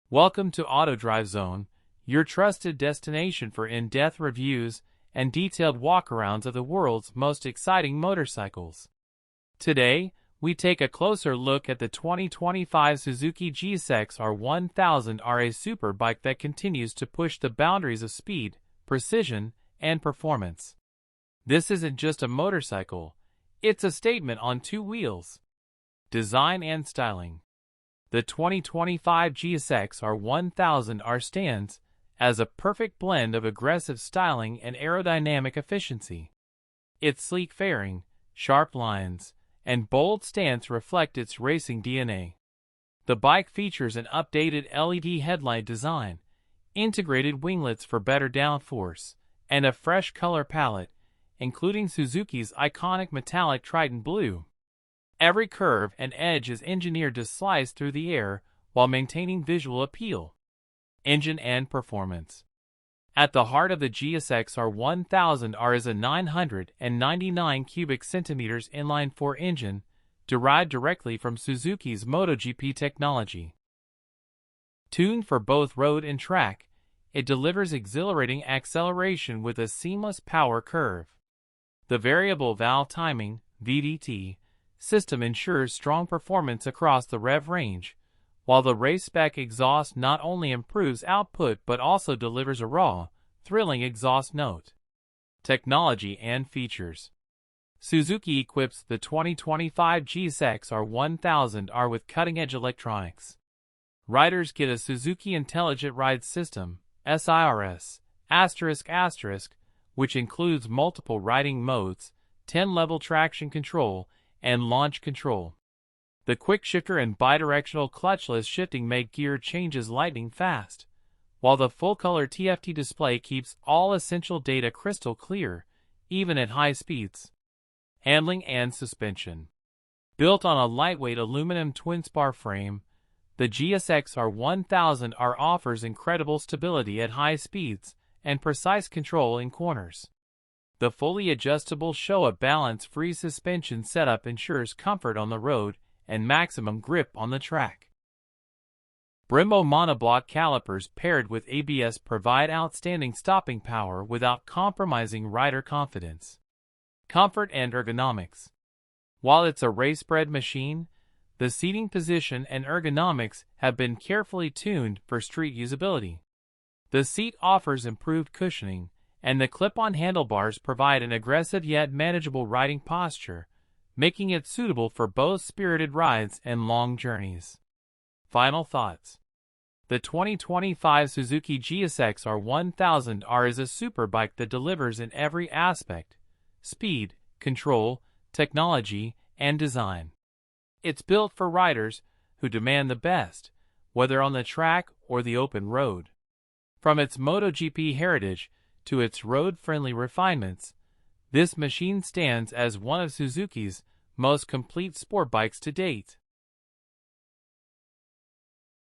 Welcome to AutoDriveZone, your trusted destination for in-depth reviews and detailed walkarounds of the world's most exciting motorcycles. Today, we take a closer look at the 2025 Suzuki GSX-R1000R, a superbike that continues to push the boundaries of speed, precision, and performance. This isn't just a motorcycle, it's a statement on two wheels. Design and styling. The 2025 GSX-R1000R stands as a perfect blend of aggressive styling and aerodynamic efficiency. Its sleek fairing, sharp lines, and bold stance reflect its racing DNA. The bike features an updated LED headlight design, integrated winglets for better downforce, and a fresh color palette, including Suzuki's iconic metallic Triton blue. Every curve and edge is engineered to slice through the air while maintaining visual appeal. Engine and performance. At the heart of the GSX-R1000R is a 999 cubic centimeters inline-four engine derived directly from Suzuki's MotoGP technology. Tuned for both road and track, it delivers exhilarating acceleration with a seamless power curve. The variable valve timing (VVT) system ensures strong performance across the rev range, while the race-spec exhaust not only improves output but also delivers a raw, thrilling exhaust note. Technology and features. Suzuki equips the 2025 GSX-R1000R with cutting-edge electronics. Riders get a Suzuki Intelligent Ride System (S.I.R.S.), which includes multiple riding modes, 10-level traction control, and launch control. The quick shifter and bidirectional clutchless shifting make gear changes lightning fast, while the full-color TFT display keeps all essential data crystal clear, even at high speeds. Handling and suspension. Built on a lightweight aluminum twin-spar frame, the GSX-R1000R offers incredible stability at high speeds and precise control in corners. The fully adjustable Showa balance-free suspension setup ensures comfort on the road and maximum grip on the track. Brembo monoblock calipers paired with ABS provide outstanding stopping power without compromising rider confidence. Comfort and ergonomics. While it's a race-bred machine, the seating position and ergonomics have been carefully tuned for street usability. The seat offers improved cushioning, and the clip-on handlebars provide an aggressive yet manageable riding posture, making it suitable for both spirited rides and long journeys. Final thoughts. The 2025 Suzuki GSX-R1000R is a superbike that delivers in every aspect: speed, control, technology, and design. It's built for riders who demand the best, whether on the track or the open road. From its MotoGP heritage to its road-friendly refinements, this machine stands as one of Suzuki's most complete sport bikes to date.